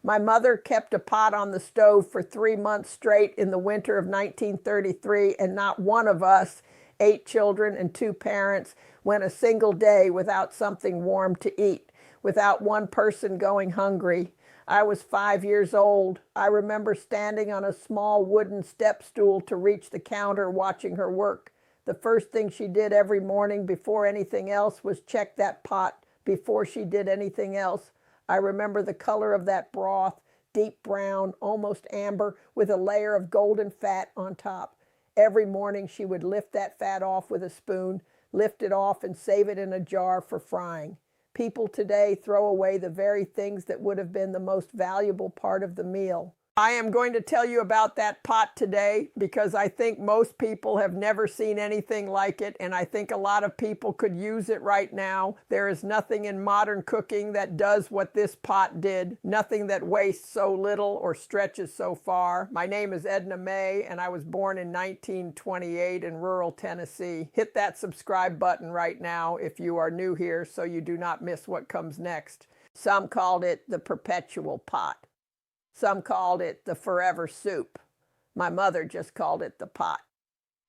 My mother kept a pot on the stove for 3 months straight in the winter of 1933, and not one of us, 8 children and 2 parents, went a single day without something warm to eat, without one person going hungry. I was 5 years old. I remember standing on a small wooden step stool to reach the counter watching her work. The first thing she did every morning before anything else was check that pot before she did anything else. I remember the color of that broth, deep brown, almost amber, with a layer of golden fat on top. Every morning she would lift that fat off with a spoon, lift it off and save it in a jar for frying. People today throw away the very things that would have been the most valuable part of the meal. I am going to tell you about that pot today because I think most people have never seen anything like it, and I think a lot of people could use it right now. There is nothing in modern cooking that does what this pot did, nothing that wastes so little or stretches so far. My name is Edna Mae, and I was born in 1928 in rural Tennessee. Hit that subscribe button right now if you are new here so you do not miss what comes next. Some called it the Perpetual Pot. Some called it the forever soup. My mother just called it the pot.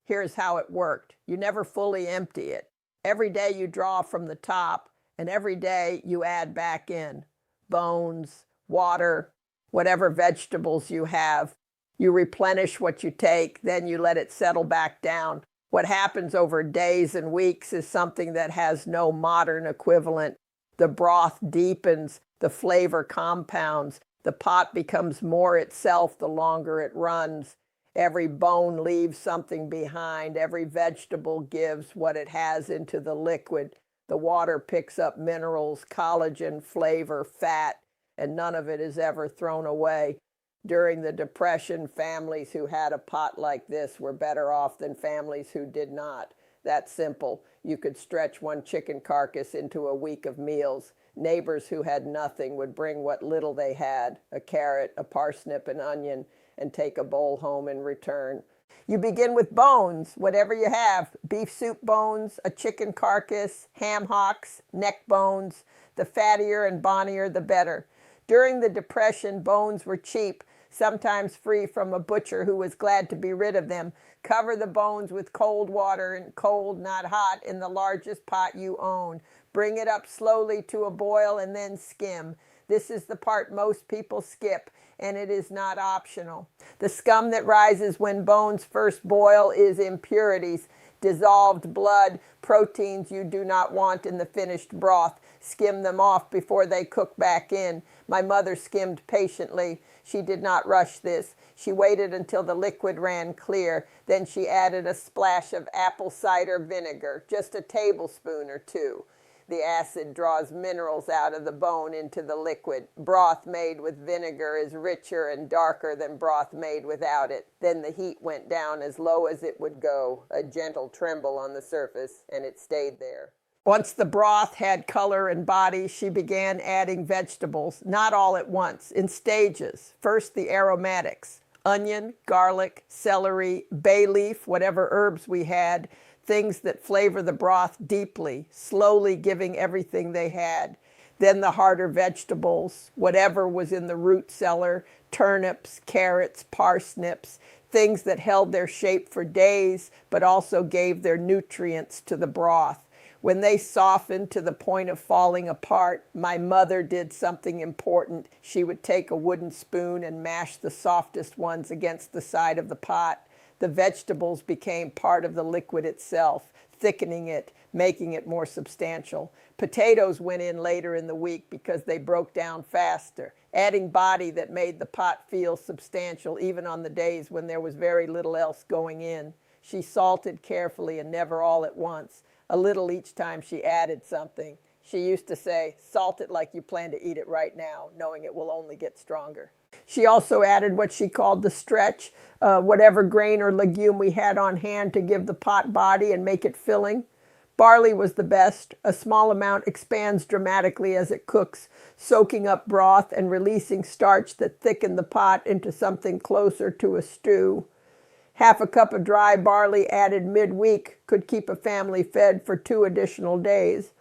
Here's how it worked. You never fully empty it. Every day you draw from the top, and every day you add back in bones, water, whatever vegetables you have. You replenish what you take, then you let it settle back down. What happens over days and weeks is something that has no modern equivalent. The broth deepens, the flavor compounds. The pot becomes more itself the longer it runs. Every bone leaves something behind. Every vegetable gives what it has into the liquid. The water picks up minerals, collagen, flavor, fat, and none of it is ever thrown away. During the Depression, families who had a pot like this were better off than families who did not. That simple. You could stretch one chicken carcass into a week of meals. Neighbors who had nothing would bring what little they had, a carrot, a parsnip, an onion, and take a bowl home in return. You begin with bones, whatever you have. Beef soup bones, a chicken carcass, ham hocks, neck bones. The fattier and bonier, the better. During the Depression, bones were cheap, sometimes free from a butcher who was glad to be rid of them. Cover the bones with cold water, and cold, not hot, in the largest pot you own. Bring it up slowly to a boil and then skim. This is the part most people skip, and it is not optional. The scum that rises when bones first boil is impurities, dissolved blood, proteins you do not want in the finished broth. Skim them off before they cook back in. My mother skimmed patiently. She did not rush this. She waited until the liquid ran clear. Then she added a splash of apple cider vinegar, just a tablespoon or two. The acid draws minerals out of the bone into the liquid. Broth made with vinegar is richer and darker than broth made without it. Then the heat went down as low as it would go, a gentle tremble on the surface, and it stayed there. Once the broth had color and body, she began adding vegetables, not all at once, in stages. First, the aromatics: onion, garlic, celery, bay leaf, whatever herbs we had, things that flavor the broth deeply, slowly giving everything they had. Then the harder vegetables, whatever was in the root cellar, turnips, carrots, parsnips, things that held their shape for days, but also gave their nutrients to the broth. When they softened to the point of falling apart, my mother did something important. She would take a wooden spoon and mash the softest ones against the side of the pot. The vegetables became part of the liquid itself, thickening it, making it more substantial. Potatoes went in later in the week because they broke down faster, adding body that made the pot feel substantial even on the days when there was very little else going in. She salted carefully and never all at once, a little each time she added something. She used to say, "Salt it like you plan to eat it right now, knowing it will only get stronger." She also added what she called the stretch, whatever grain or legume we had on hand to give the pot body and make it filling. Barley was the best. A small amount expands dramatically as it cooks, soaking up broth and releasing starch that thickened the pot into something closer to a stew. Half a cup of dry barley added midweek could keep a family fed for 2 additional days.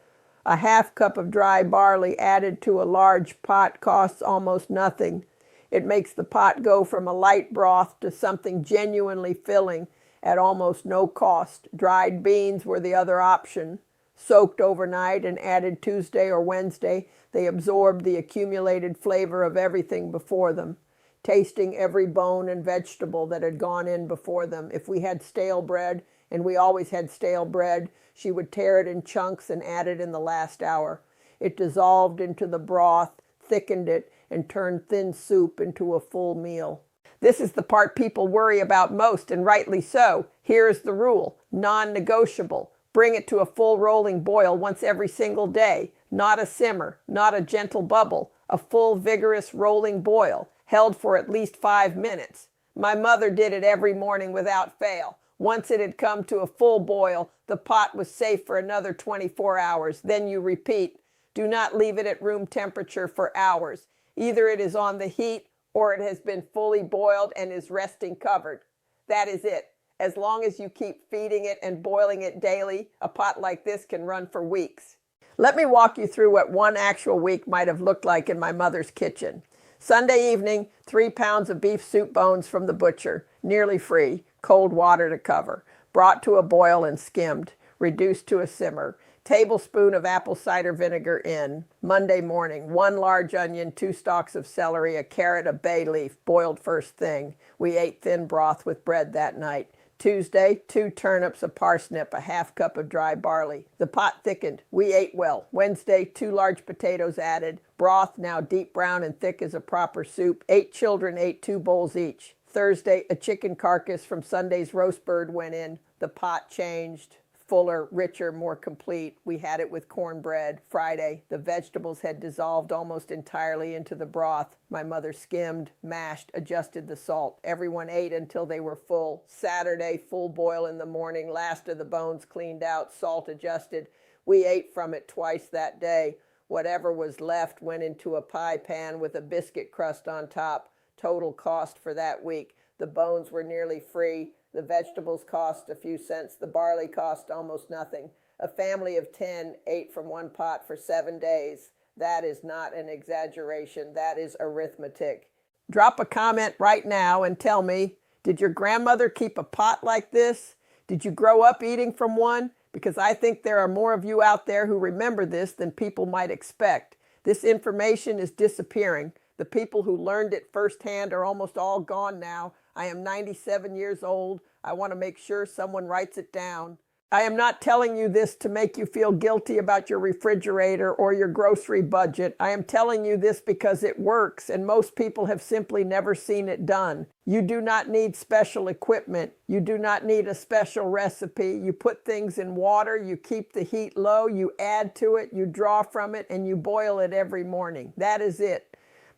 A half cup of dry barley added to a large pot costs almost nothing. It makes the pot go from a light broth to something genuinely filling at almost no cost. Dried beans were the other option. Soaked overnight and added Tuesday or Wednesday, they absorbed the accumulated flavor of everything before them, tasting every bone and vegetable that had gone in before them. If we had stale bread, and we always had stale bread, she would tear it in chunks and add it in the last hour. It dissolved into the broth, thickened it, and turned thin soup into a full meal. This is the part people worry about most, and rightly so. Here is the rule: non-negotiable. Bring it to a full rolling boil once every single day. Not a simmer, not a gentle bubble. A full, vigorous rolling boil, held for at least 5 minutes. My mother did it every morning without fail. Once it had come to a full boil, the pot was safe for another 24 hours. Then you repeat. Do not leave it at room temperature for hours. Either it is on the heat or it has been fully boiled and is resting covered. That is it. As long as you keep feeding it and boiling it daily, a pot like this can run for weeks. Let me walk you through what one actual week might have looked like in my mother's kitchen. Sunday evening, 3 pounds of beef soup bones from the butcher, nearly free, cold water to cover, brought to a boil and skimmed, reduced to a simmer. Tablespoon of apple cider vinegar in. Monday morning, 1 large onion, 2 stalks of celery, a carrot, a bay leaf, boiled first thing. We ate thin broth with bread that night. Tuesday, 2 turnips, a parsnip, a half cup of dry barley. The pot thickened. We ate well. Wednesday, 2 large potatoes added. Broth now deep brown and thick as a proper soup. 8 children ate 2 bowls each. Thursday, a chicken carcass from Sunday's roast bird went in. The pot changed. Fuller, richer, more complete. We had it with cornbread. Friday, the vegetables had dissolved almost entirely into the broth. My mother skimmed, mashed, adjusted the salt. Everyone ate until they were full. Saturday, full boil in the morning, last of the bones cleaned out, salt adjusted. We ate from it twice that day. Whatever was left went into a pie pan with a biscuit crust on top. Total cost for that week. The bones were nearly free. The vegetables cost a few cents. The barley cost almost nothing. A family of 10 ate from one pot for 7 days. That is not an exaggeration. That is arithmetic. Drop a comment right now and tell me, did your grandmother keep a pot like this? Did you grow up eating from one? Because I think there are more of you out there who remember this than people might expect. This information is disappearing. The people who learned it firsthand are almost all gone now. I am 97 years old. I want to make sure someone writes it down. I am not telling you this to make you feel guilty about your refrigerator or your grocery budget. I am telling you this because it works, and most people have simply never seen it done. You do not need special equipment. You do not need a special recipe. You put things in water, you keep the heat low, you add to it, you draw from it, and you boil it every morning. That is it.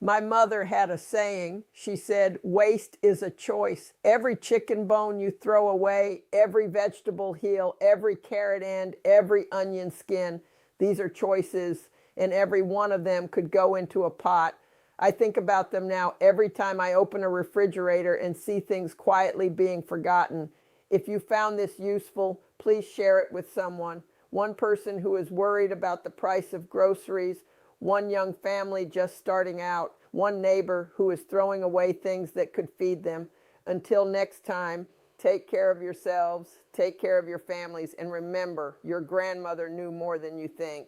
My mother had a saying. She said, waste is a choice. Every chicken bone you throw away, every vegetable heel, every carrot end, every onion skin, these are choices, and every one of them could go into a pot. I think about them now every time I open a refrigerator and see things quietly being forgotten. If you found this useful, please share it with someone. One person who is worried about the price of groceries, one young family just starting out, one neighbor who is throwing away things that could feed them. Until next time, take care of yourselves, take care of your families, and remember, your grandmother knew more than you think.